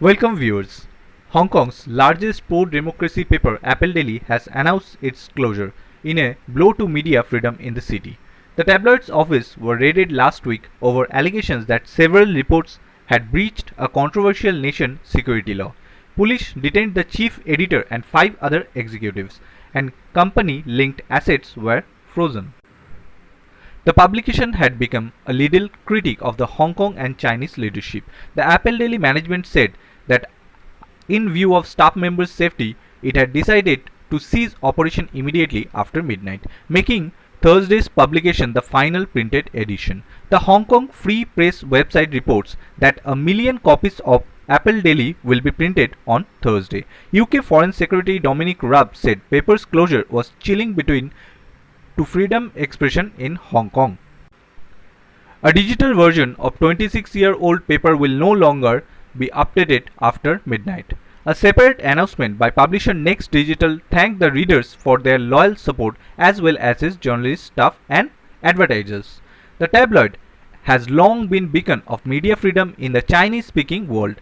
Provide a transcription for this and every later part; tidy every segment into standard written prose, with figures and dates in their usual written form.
Welcome viewers. Hong Kong's largest pro-democracy paper Apple Daily has announced its closure in a blow to media freedom in the city. The tabloid's office were raided last week over allegations that several reports had breached a controversial nation security law. Police detained the chief editor and 5 other executives, and company-linked assets were frozen. The publication had become a little critic of the Hong Kong and Chinese leadership. The Apple Daily management said that in view of staff members' safety, it had decided to cease operation immediately after midnight, making Thursday's publication the final printed edition. The Hong Kong Free Press website reports that 1 million copies of Apple Daily will be printed on Thursday. UK Foreign Secretary Dominic Raab said paper's closure was chilling between to freedom expression in Hong Kong. A digital version of 26-year-old paper will no longer be updated after midnight. A separate announcement by publisher Next Digital thanked the readers for their loyal support as well as its journalist staff and advertisers. The tabloid has long been beacon of media freedom in the Chinese-speaking world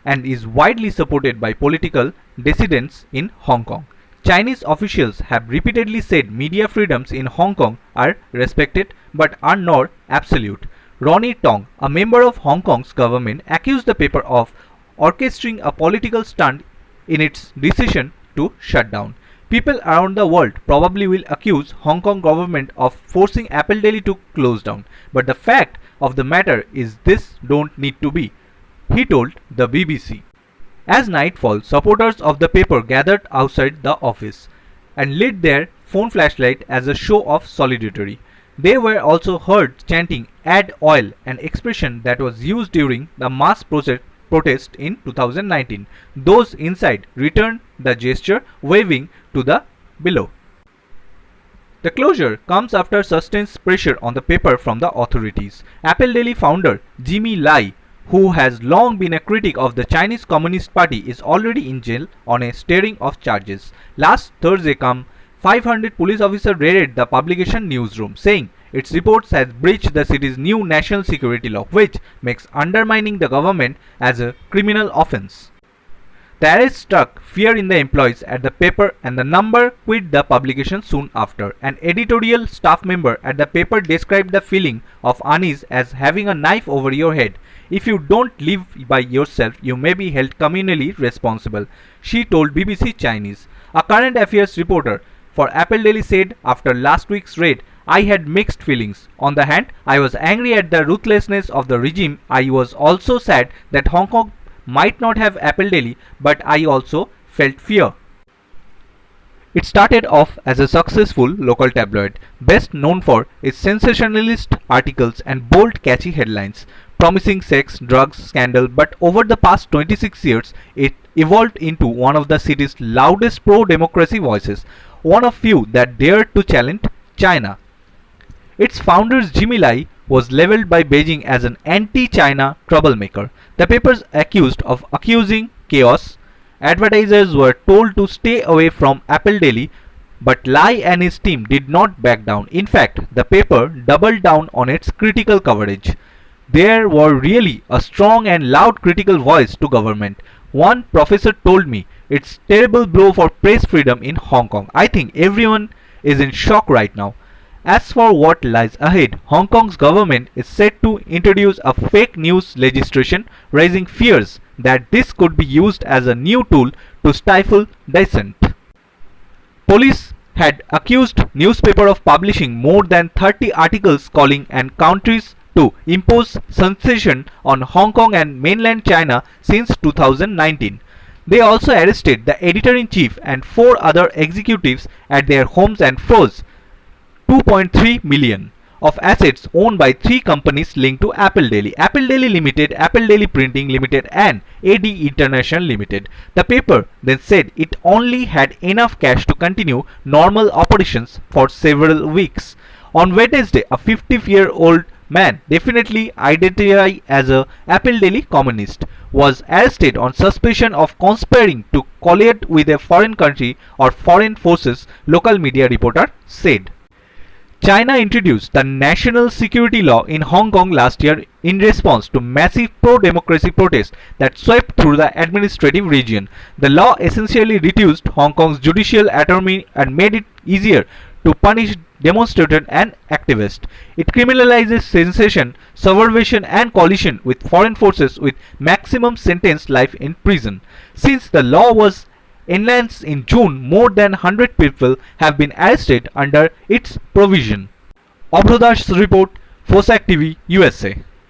and is widely supported by political dissidents in Hong Kong. Chinese officials have repeatedly said media freedoms in Hong Kong are respected but are not absolute. Ronnie Tong, a member of Hong Kong's government, accused the paper of orchestrating a political stunt in its decision to shut down. People around the world probably will accuse Hong Kong government of forcing Apple Daily to close down, but the fact of the matter is this don't need to be, he told the BBC. As nightfall, supporters of the paper gathered outside the office and lit their phone flashlight as a show of solidarity. They were also heard chanting "Add oil," an expression that was used during the mass protest in 2019. Those inside returned the gesture, waving to the below. The closure comes after sustained pressure on the paper from the authorities. Apple Daily founder Jimmy Lai, who has long been a critic of the Chinese Communist Party, is already in jail on a string of charges. Last Thursday, 500 police officers raided the publication newsroom, saying its reports has breached the city's new national security law, which makes undermining the government as a criminal offense. The arrest struck fear in the employees at the paper, and the number quit the publication soon after. An editorial staff member at the paper described the feeling of unease as having a knife over your head. If you don't live by yourself, you may be held communally responsible, she told BBC Chinese. A current affairs reporter for Apple Daily said after last week's raid, "I had mixed feelings. On the hand, I was angry at the ruthlessness of the regime. I was also sad that Hong Kong might not have Apple Daily, but I also felt fear." It started off as a successful local tabloid, best known for its sensationalist articles and bold, catchy headlines promising sex, drugs, scandal, but over the past 26 years, it evolved into one of the city's loudest pro-democracy voices, one of few that dared to challenge China. Its founder Jimmy Lai was leveled by Beijing as an anti-China troublemaker. The papers accused of accusing chaos. Advertisers were told to stay away from Apple Daily, but Lai and his team did not back down. In fact, the paper doubled down on its critical coverage. There were really a strong and loud critical voice to government. One professor told me, "It's terrible blow for press freedom in Hong Kong. I think everyone is in shock right now." As for what lies ahead, Hong Kong's government is set to introduce a fake news legislation, raising fears that this could be used as a new tool to stifle dissent. Police had accused newspaper of publishing more than 30 articles calling on countries to impose censorship on Hong Kong and mainland China since 2019. They also arrested the editor-in-chief and 4 other executives at their homes and froze 2.3 million of assets owned by 3 companies linked to Apple Daily: Apple Daily Limited, Apple Daily Printing Limited, and AD International Limited. The paper then said it only had enough cash to continue normal operations for several weeks. On Wednesday, a 50-year-old man, definitely identified as a Apple Daily communist, was arrested on suspicion of conspiring to collide with a foreign country or foreign forces, local media reporter said. China introduced the national security law in Hong Kong last year in response to massive pro-democracy protests that swept through the administrative region. The law essentially reduced Hong Kong's judicial autonomy and made it easier to punish demonstrators and activists. It criminalizes secession, subversion and coalition with foreign forces with maximum sentence life in prison. Since the law was enhanced in June, more than 100 people have been arrested under its provision. Abrodash report, Fosac TV, USA.